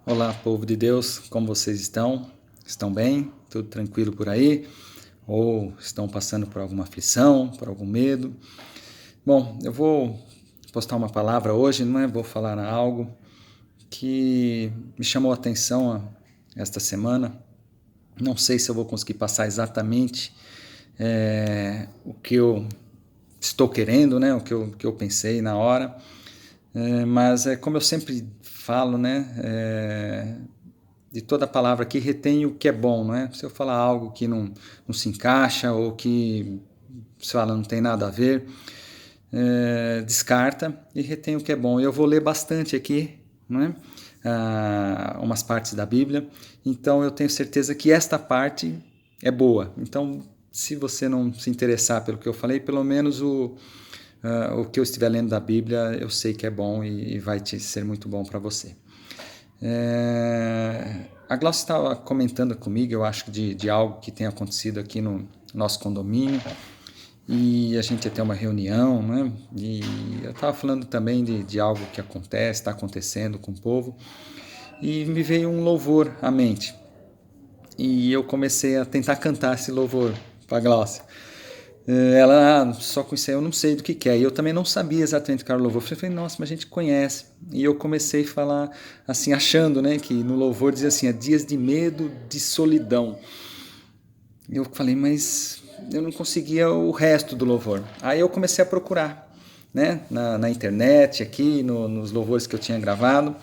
Olá, povo de Deus, como vocês estão? Estão bem? Tudo tranquilo por aí? Ou estão passando por alguma aflição, por algum medo? Bom, eu vou postar uma palavra hoje, não é? Vou falar algo que me chamou a atenção esta semana. Não sei se eu vou conseguir passar exatamente o que eu estou querendo, né? O que eu pensei na hora. Mas como eu sempre falo, né? De toda palavra aqui retém o que é bom, não é? Se eu falar algo que não se encaixa ou que se fala não tem nada a ver, descarta e retém o que é bom. Eu vou ler bastante aqui, não é? Umas partes da Bíblia, então eu tenho certeza que esta parte é boa. Então, se você não se interessar pelo que eu falei, pelo menos o que eu estiver lendo da Bíblia, eu sei que é bom e vai ser muito bom para você. A Glaucia estava comentando comigo, eu acho, de algo que tem acontecido aqui no nosso condomínio, e a gente ia ter uma reunião, né? E eu estava falando também de algo que acontece, está acontecendo com o povo, e me veio um louvor à mente. E eu comecei a tentar cantar esse louvor para a Glaucia. Ela, só com isso aí eu não sei do que é. E eu também não sabia exatamente o que era o louvor. Eu falei, nossa, mas a gente conhece. E eu comecei a falar, assim, achando, né, que no louvor dizia assim, dias de medo, de solidão. E eu falei, mas eu não conseguia o resto do louvor. Aí eu comecei a procurar, né, na internet, aqui, nos louvores que eu tinha gravado.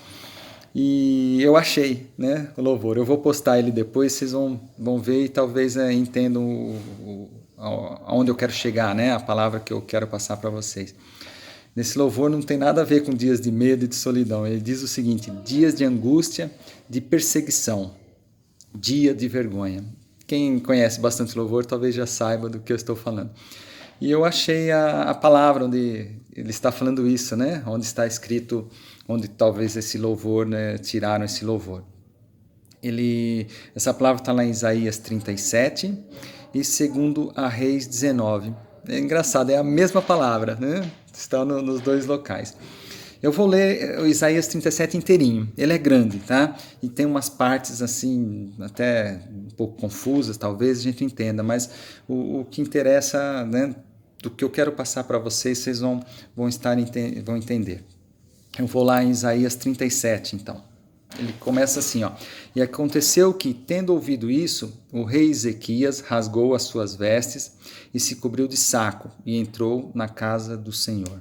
E eu achei, né, o louvor. Eu vou postar ele depois, vocês vão ver e talvez entendam aonde eu quero chegar, né, a palavra que eu quero passar para vocês. Nesse louvor não tem nada a ver com dias de medo e de solidão. Ele diz o seguinte: dias de angústia, de perseguição, dia de vergonha. Quem conhece bastante louvor talvez já saiba do que eu estou falando. E eu achei a palavra onde ele está falando isso, né? Onde está escrito, onde talvez esse louvor, né, tiraram esse louvor. Essa palavra está lá em Isaías 37 e segundo a Reis 19. É engraçado, é a mesma palavra, né? Está nos dois locais. Eu vou ler o Isaías 37 inteirinho. Ele é grande, tá? E tem umas partes assim, até um pouco confusas, talvez a gente entenda, mas o que interessa, né, do que eu quero passar para vocês, vocês vão entender. Eu vou lá em Isaías 37, então. Ele começa assim, ó. E aconteceu que, tendo ouvido isso, o rei Ezequias rasgou as suas vestes e se cobriu de saco e entrou na casa do Senhor.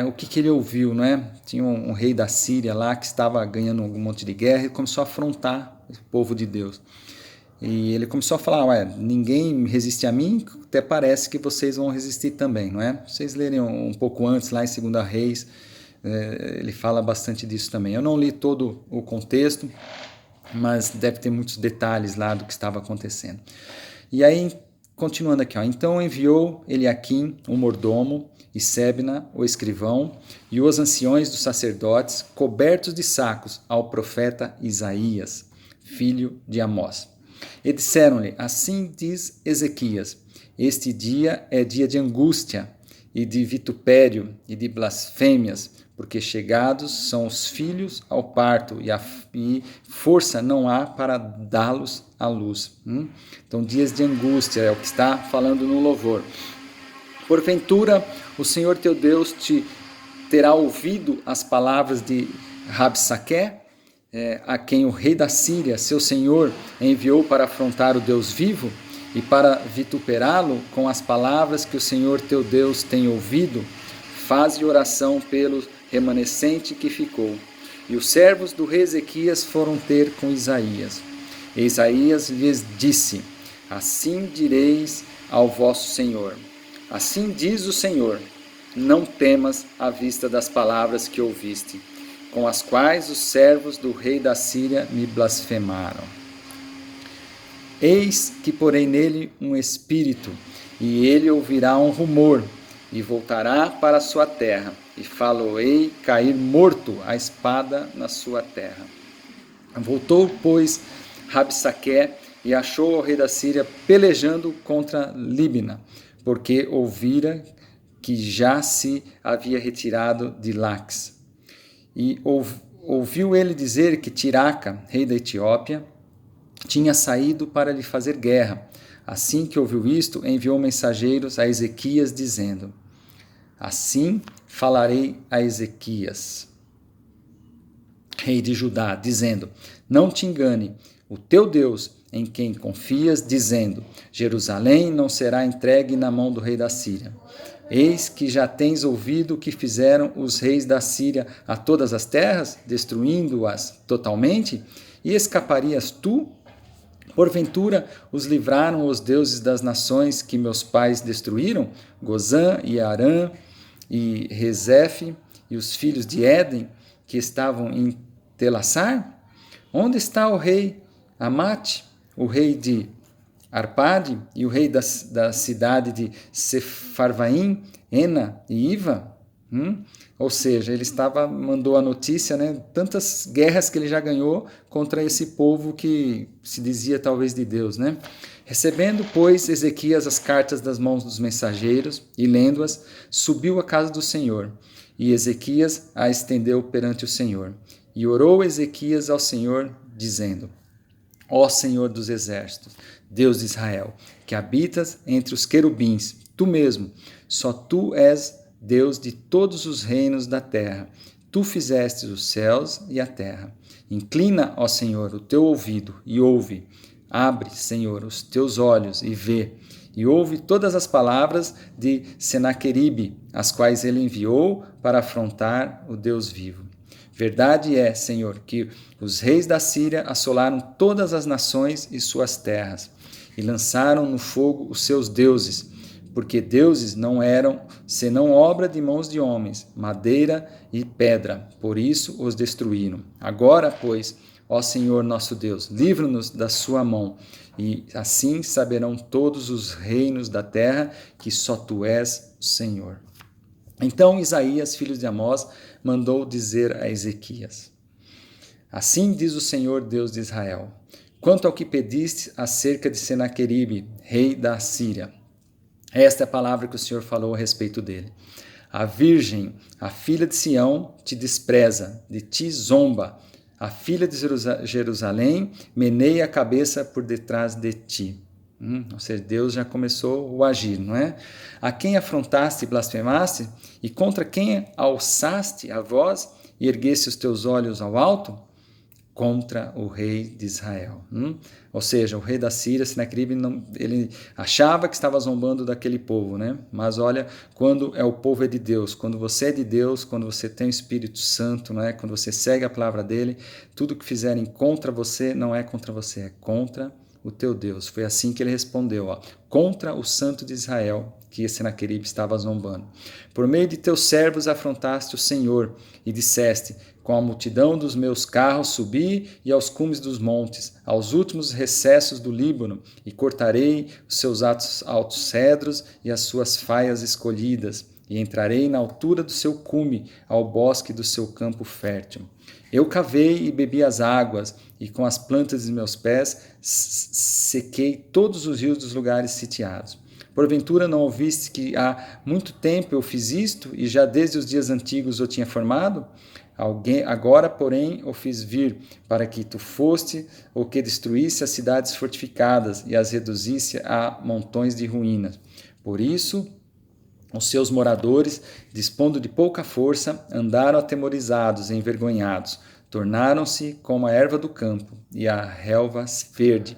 O que ele ouviu, não é? Tinha um rei da Síria lá que estava ganhando um monte de guerra e começou a afrontar o povo de Deus. E ele começou a falar, ué, ninguém resiste a mim, até parece que vocês vão resistir também, não é? Vocês lerem um pouco antes, lá em 2 Reis, ele fala bastante disso também. Eu não li todo o contexto, mas deve ter muitos detalhes lá do que estava acontecendo. E aí, continuando aqui, ó, então enviou Eliaquim, o mordomo, e Sebna, o escrivão, e os anciões dos sacerdotes, cobertos de sacos, ao profeta Isaías, filho de Amós. E disseram-lhe, assim diz Ezequias, este dia é dia de angústia, e de vitupério, e de blasfêmias, porque chegados são os filhos ao parto, e força não há para dá-los à luz. Então, dias de angústia é o que está falando no louvor. Porventura, o Senhor teu Deus te terá ouvido as palavras de Rabsaque, a quem o rei da Síria, seu senhor, enviou para afrontar o Deus vivo e para vituperá-lo com as palavras que o Senhor teu Deus tem ouvido. Faze oração pelo remanescente que ficou. E os servos do rei Ezequias foram ter com Isaías. E Isaías lhes disse, assim direis ao vosso Senhor. Assim diz o Senhor, não temas à vista das palavras que ouviste, com as quais os servos do rei da Síria me blasfemaram. Eis que porei nele um espírito, e ele ouvirá um rumor, e voltará para a sua terra, e falo-ei cair morto a espada na sua terra. Voltou, pois, Rabsaque, e achou o rei da Síria pelejando contra Líbina, porque ouvira que já se havia retirado de Laques. E ouviu ele dizer que Tiraca, rei da Etiópia, tinha saído para lhe fazer guerra. Assim que ouviu isto, enviou mensageiros a Ezequias, dizendo: assim falarei a Ezequias, rei de Judá, dizendo: não te engane, o teu Deus, em quem confias, dizendo: Jerusalém não será entregue na mão do rei da Síria. Eis que já tens ouvido o que fizeram os reis da Síria a todas as terras, destruindo-as totalmente, e escaparias tu? Porventura os livraram os deuses das nações que meus pais destruíram, Gozã e Arã e Rezefe e os filhos de Éden, que estavam em Telassar? Onde está o rei Amate, o rei de Arpade e o rei da cidade de Sefarvaim, Ena e Iva? Ou seja, ele mandou a notícia, né? Tantas guerras que ele já ganhou contra esse povo que se dizia talvez de Deus, né? Recebendo, pois, Ezequias as cartas das mãos dos mensageiros e lendo-as, subiu à casa do Senhor. E Ezequias a estendeu perante o Senhor. E orou Ezequias ao Senhor, dizendo: ó Senhor dos exércitos, Deus de Israel, que habitas entre os querubins, tu mesmo, só tu és Deus de todos os reinos da terra. Tu fizeste os céus e a terra. Inclina, ó Senhor, o teu ouvido e ouve. Abre, Senhor, os teus olhos e vê. E ouve todas as palavras de Senaqueribe, as quais ele enviou para afrontar o Deus vivo. Verdade é, Senhor, que os reis da Síria assolaram todas as nações e suas terras, e lançaram no fogo os seus deuses, porque deuses não eram senão obra de mãos de homens, madeira e pedra, por isso os destruíram. Agora, pois, ó Senhor nosso Deus, livra-nos da sua mão, e assim saberão todos os reinos da terra que só tu és o Senhor. Então Isaías, filho de Amós, mandou dizer a Ezequias: assim diz o Senhor Deus de Israel: quanto ao que pediste acerca de Senaqueribe, rei da Síria, esta é a palavra que o Senhor falou a respeito dele. A virgem, a filha de Sião, te despreza, de ti zomba. A filha de Jerusalém meneia a cabeça por detrás de ti. Ou seja, Deus já começou o agir, não é? A quem afrontaste e blasfemaste, e contra quem alçaste a voz e ergueste os teus olhos ao alto? Contra o rei de Israel. Ou seja, o rei da Síria, Senaqueribe, ele achava que estava zombando daquele povo, né? Mas olha, quando o povo é de Deus, quando você é de Deus, quando você tem o Espírito Santo, não é? Quando você segue a palavra dele, tudo que fizerem contra você não é contra você, é contra o teu Deus. Foi assim que ele respondeu, ó, contra o santo de Israel, que Senaqueribe estava zombando. Por meio de teus servos afrontaste o Senhor e disseste: com a multidão dos meus carros subi e aos cumes dos montes, aos últimos recessos do Líbano, e cortarei os seus altos cedros e as suas faias escolhidas, e entrarei na altura do seu cume, ao bosque do seu campo fértil. Eu cavei e bebi as águas, e com as plantas de meus pés sequei todos os rios dos lugares sitiados. Porventura não ouviste que há muito tempo eu fiz isto, e já desde os dias antigos eu tinha formado? Agora, porém, o fiz vir, para que tu foste o que destruísse as cidades fortificadas e as reduzisse a montões de ruínas. Por isso, os seus moradores, dispondo de pouca força, andaram atemorizados e envergonhados. Tornaram-se como a erva do campo, e a relva verde,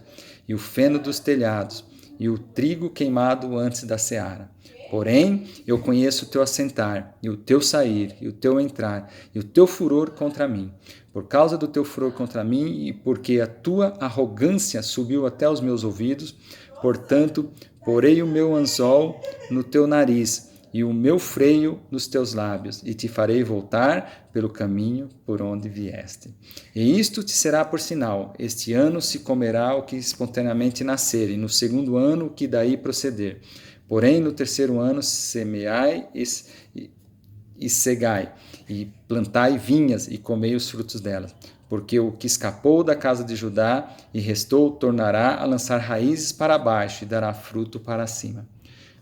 e o feno dos telhados, e o trigo queimado antes da seara. Porém, eu conheço o teu assentar, e o teu sair, e o teu entrar, e o teu furor contra mim. Por causa do teu furor contra mim, e porque a tua arrogância subiu até os meus ouvidos, portanto, porei o meu anzol no teu nariz, e o meu freio nos teus lábios, e te farei voltar pelo caminho por onde vieste. E isto te será por sinal: este ano se comerá o que espontaneamente nascer, e no segundo ano o que daí proceder. Porém, no terceiro ano semeai e segai, e plantai vinhas, e comei os frutos delas. Porque o que escapou da casa de Judá e restou tornará a lançar raízes para baixo, e dará fruto para cima.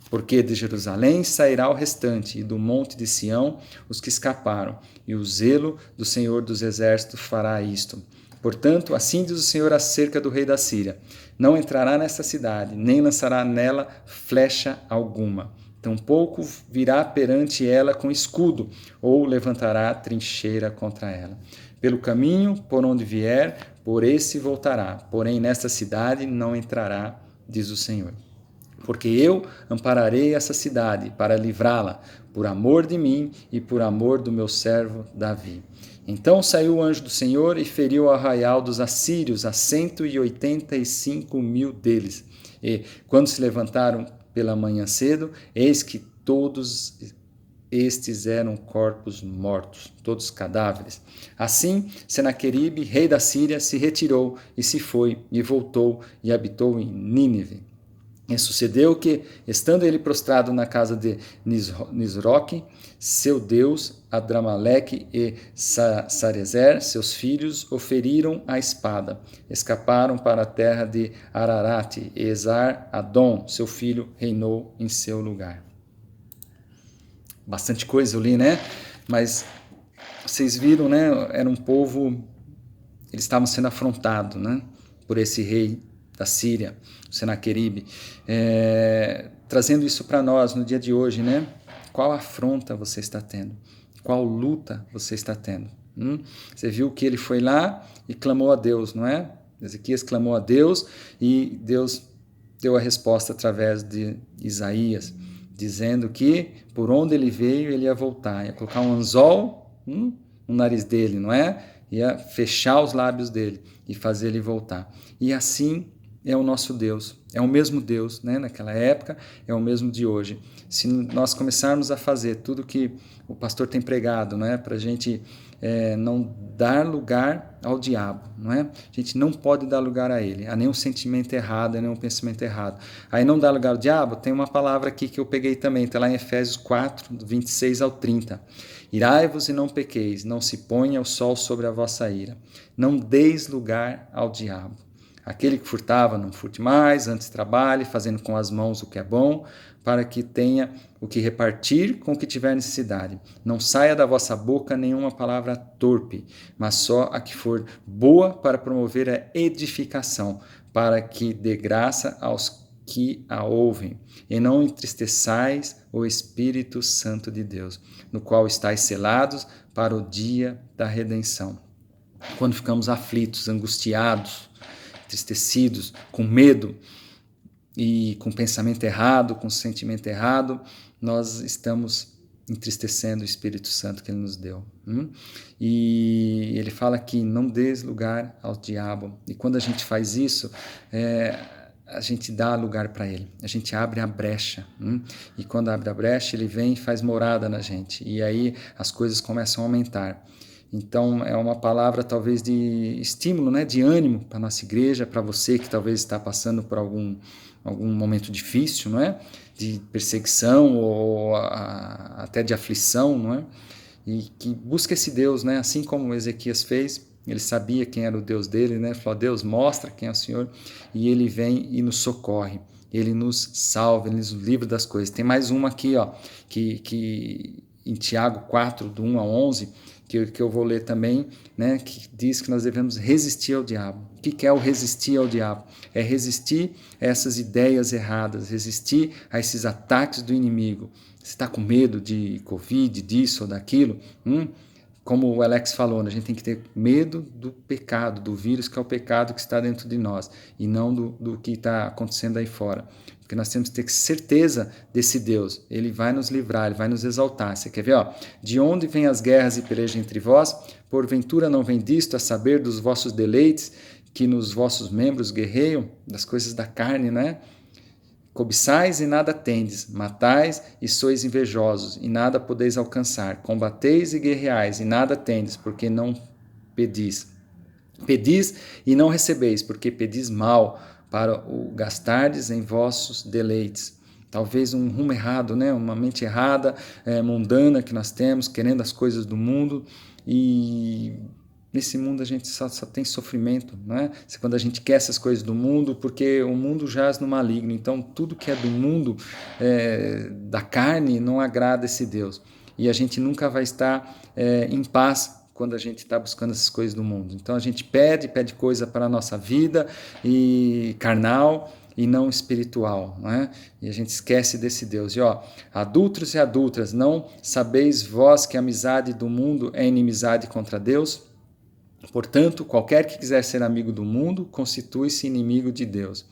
Porque de Jerusalém sairá o restante, e do monte de Sião os que escaparam, e o zelo do Senhor dos Exércitos fará isto. Portanto, assim diz o Senhor acerca do rei da Síria: não entrará nesta cidade, nem lançará nela flecha alguma. Tampouco virá perante ela com escudo, ou levantará trincheira contra ela. Pelo caminho por onde vier, por esse voltará, porém nesta cidade não entrará, diz o Senhor. Porque eu ampararei essa cidade para livrá-la, por amor de mim e por amor do meu servo Davi. Então saiu o anjo do Senhor e feriu o arraial dos assírios a 185.000 deles. E, quando se levantaram pela manhã cedo, eis que todos estes eram corpos mortos, todos cadáveres. Assim, Senaqueribe, rei da Síria, se retirou e se foi, e voltou e habitou em Nínive. E sucedeu que, estando ele prostrado na casa de Nisroque, seu deus, Adramaleque e Sarezer, seus filhos, o feriram à espada. Escaparam para a terra de Ararat, e Esar-Adom, seu filho, reinou em seu lugar. Bastante coisa eu li, né? Mas vocês viram, né? Era um povo, eles estavam sendo afrontados, né? Por esse rei da Síria, o Senaqueribe, trazendo isso para nós no dia de hoje, né? Qual afronta você está tendo? Qual luta você está tendo? Você viu que ele foi lá e clamou a Deus, não é? Ezequias clamou a Deus e Deus deu a resposta através de Isaías, dizendo que por onde ele veio ele ia voltar, ia colocar um anzol no nariz dele, não é? Ia fechar os lábios dele e fazer ele voltar. E assim é o nosso Deus, é o mesmo Deus, né? Naquela época, é o mesmo de hoje. Se nós começarmos a fazer tudo que o pastor tem pregado, não é? Para a gente não dar lugar ao diabo, não é? A gente não pode dar lugar a ele, a nenhum sentimento errado, a nenhum pensamento errado. Aí não dá lugar ao diabo, tem uma palavra aqui que eu peguei também, está lá em Efésios 4, do 26 ao 30. Irai-vos e não pequeis, não se ponha o sol sobre a vossa ira. Não deis lugar ao diabo. Aquele que furtava, não furte mais, antes trabalhe, fazendo com as mãos o que é bom, para que tenha o que repartir com o que tiver necessidade. Não saia da vossa boca nenhuma palavra torpe, mas só a que for boa para promover a edificação, para que dê graça aos que a ouvem. E não entristeçais o Espírito Santo de Deus, no qual estáis selados para o dia da redenção. Quando ficamos aflitos, angustiados, entristecidos, com medo e com pensamento errado, com sentimento errado, nós estamos entristecendo o Espírito Santo que Ele nos deu. E Ele fala que não dês lugar ao diabo. E quando a gente faz isso, a gente dá lugar para ele, a gente abre a brecha, e quando abre a brecha, ele vem e faz morada na gente, e aí as coisas começam a aumentar. Então é uma palavra talvez de estímulo, né, de ânimo para a nossa igreja, para você que talvez está passando por algum momento difícil, não é? De perseguição ou até de aflição, não é? E que busca esse Deus, né? Assim como Ezequias fez. Ele sabia quem era o Deus dele, né? Ele falou: Deus, mostra quem é o Senhor, e ele vem e nos socorre, ele nos salva, ele nos livra das coisas. Tem mais uma aqui, ó, que em Tiago 4, do 1 ao 11, que eu vou ler também, né? Que diz que nós devemos resistir ao diabo. O que é o resistir ao diabo? É resistir a essas ideias erradas, resistir a esses ataques do inimigo. Você está com medo de Covid, disso ou daquilo? Como o Alex falou, a gente tem que ter medo do pecado, do vírus que é o pecado que está dentro de nós, e não do que está acontecendo aí fora. Porque nós temos que ter certeza desse Deus. Ele vai nos livrar, ele vai nos exaltar. Você quer ver? Ó? De onde vêm as guerras e pelejas entre vós? Porventura não vem disto, a saber dos vossos deleites, que nos vossos membros guerreiam, das coisas da carne, né? Cobiçais e nada tendes, matais e sois invejosos, e nada podeis alcançar. Combateis e guerreais, e nada tendes, porque não pedis. Pedis e não recebeis, porque pedis mal, para o gastardes em vossos deleites. Talvez um rumo errado, né? Uma mente errada, mundana que nós temos, querendo as coisas do mundo, e Nesse mundo a gente só tem sofrimento, não é? Quando a gente quer essas coisas do mundo, porque o mundo jaz no maligno. Então, tudo que é do mundo, da carne, não agrada esse Deus. E a gente nunca vai estar em paz quando a gente está buscando essas coisas do mundo. Então, a gente pede coisa para a nossa vida, e carnal, e não espiritual, não é? E a gente esquece desse Deus. E adúlteros e adúlteras, não sabeis vós que a amizade do mundo é inimizade contra Deus? Portanto, qualquer que quiser ser amigo do mundo, constitui-se inimigo de Deus.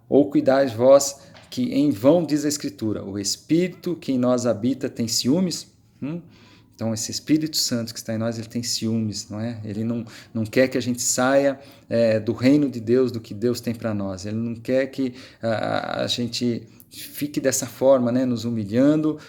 Ou cuidais vós que em vão diz a Escritura, o Espírito que em nós habita tem ciúmes? Então, esse Espírito Santo que está em nós, ele tem ciúmes, não é? Ele não quer que a gente saia do reino de Deus, do que Deus tem para nós. Ele não quer que a gente fique dessa forma, né? Nos humilhando,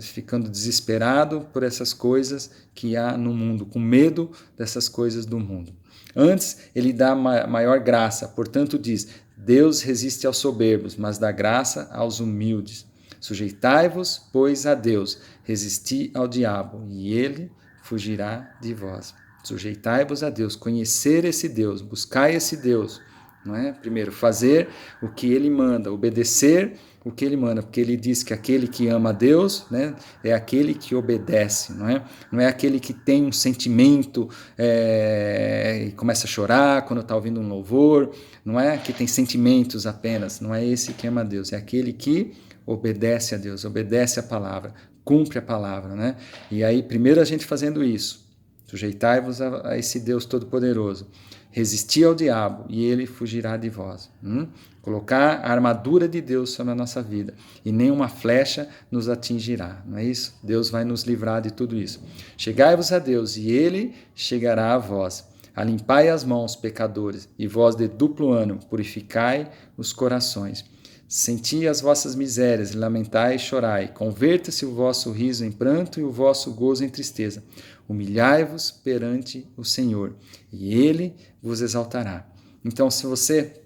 ficando desesperado por essas coisas que há no mundo, com medo dessas coisas do mundo. Antes, ele dá maior graça, portanto diz, Deus resiste aos soberbos, mas dá graça aos humildes. Sujeitai-vos, pois, a Deus, resisti ao diabo, e ele fugirá de vós. Sujeitai-vos a Deus, conhecer esse Deus, buscar esse Deus, não é? Primeiro, fazer o que ele manda, obedecer o que ele manda, porque ele diz que aquele que ama a Deus, né, é aquele que obedece, não é? Não é aquele que tem um sentimento e começa a chorar quando está ouvindo um louvor, não é que tem sentimentos apenas, não é esse que ama a Deus, é aquele que obedece a Deus, obedece a palavra, cumpre a palavra, né? E aí, primeiro a gente fazendo isso, sujeitai-vos a esse Deus Todo-Poderoso, resistir ao diabo e ele fugirá de vós. Colocar a armadura de Deus sobre a nossa vida e nenhuma flecha nos atingirá, não é isso? Deus vai nos livrar de tudo isso. Chegai-vos a Deus e ele chegará a vós. Alimpai as mãos, pecadores, e vós de duplo ânimo, purificai os corações. Senti as vossas misérias, e lamentai e chorai. Converta-se o vosso riso em pranto e o vosso gozo em tristeza. Humilhai-vos perante o Senhor, e Ele vos exaltará. Então, se você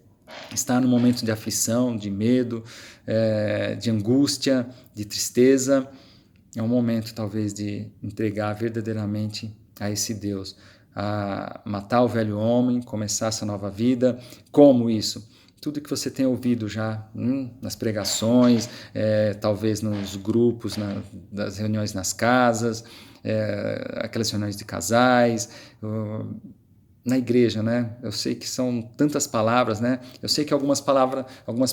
está no momento de aflição, de medo, de angústia, de tristeza, é um momento talvez de entregar verdadeiramente a esse Deus, a matar o velho homem, começar essa nova vida. Como isso? Tudo que você tem ouvido já nas pregações, talvez nos grupos, das reuniões nas casas, aquelas reuniões de casais, na igreja, né? Eu sei que são tantas palavras, né? Eu sei que algumas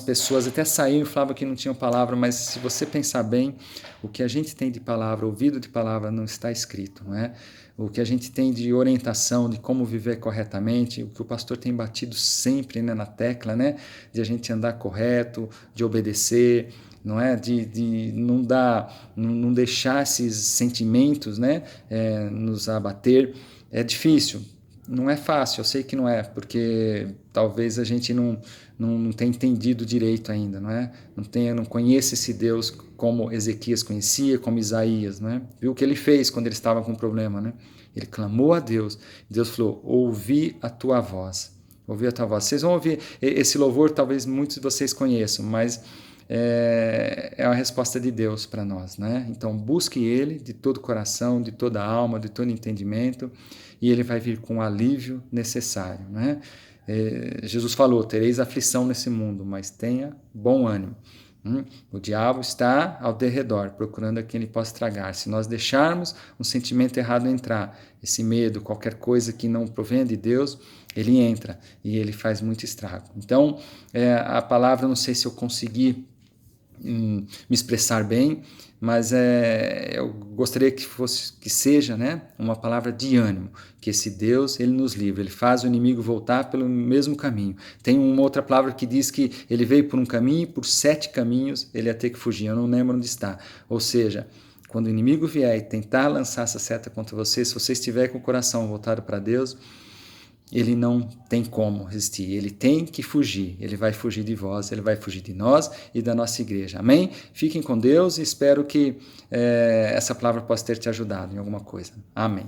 pessoas até saíram e falavam que não tinham palavra, mas se você pensar bem, o que a gente tem de palavra, ouvido de palavra, não está escrito, não é? O que a gente tem de orientação de como viver corretamente, o que o pastor tem batido sempre, né, na tecla, né, de a gente andar correto, de obedecer, não é, de não deixar esses sentimentos, né, nos abater. É difícil, não é fácil, eu sei que não é, porque talvez a gente não tenha entendido direito ainda, não é? Não conheça esse Deus como Ezequias conhecia, como Isaías, não é? Viu o que ele fez quando ele estava com um problema, né? Ele clamou a Deus, Deus falou, ouvi a tua voz, ouvi a tua voz. Vocês vão ouvir esse louvor, talvez muitos de vocês conheçam, mas é a resposta de Deus para nós, né? Então busque Ele de todo o coração, de toda a alma, de todo entendimento, e Ele vai vir com o alívio necessário, né? Jesus falou, tereis aflição nesse mundo, mas tenha bom ânimo. O diabo está ao derredor, procurando a quem ele possa tragar. Se nós deixarmos um sentimento errado entrar, esse medo, qualquer coisa que não provenha de Deus, ele entra e ele faz muito estrago. Então, a palavra, não sei se eu consegui me expressar bem, mas eu gostaria que seja, né, uma palavra de ânimo, que esse Deus, ele nos livra, ele faz o inimigo voltar pelo mesmo caminho. Tem uma outra palavra que diz que ele veio por um caminho e por 7 caminhos ele ia ter que fugir, eu não lembro onde está. Ou seja, quando o inimigo vier e tentar lançar essa seta contra você, se você estiver com o coração voltado para Deus, ele não tem como resistir, ele tem que fugir, ele vai fugir de vós, ele vai fugir de nós e da nossa igreja, amém? Fiquem com Deus e espero que essa palavra possa ter te ajudado em alguma coisa, amém.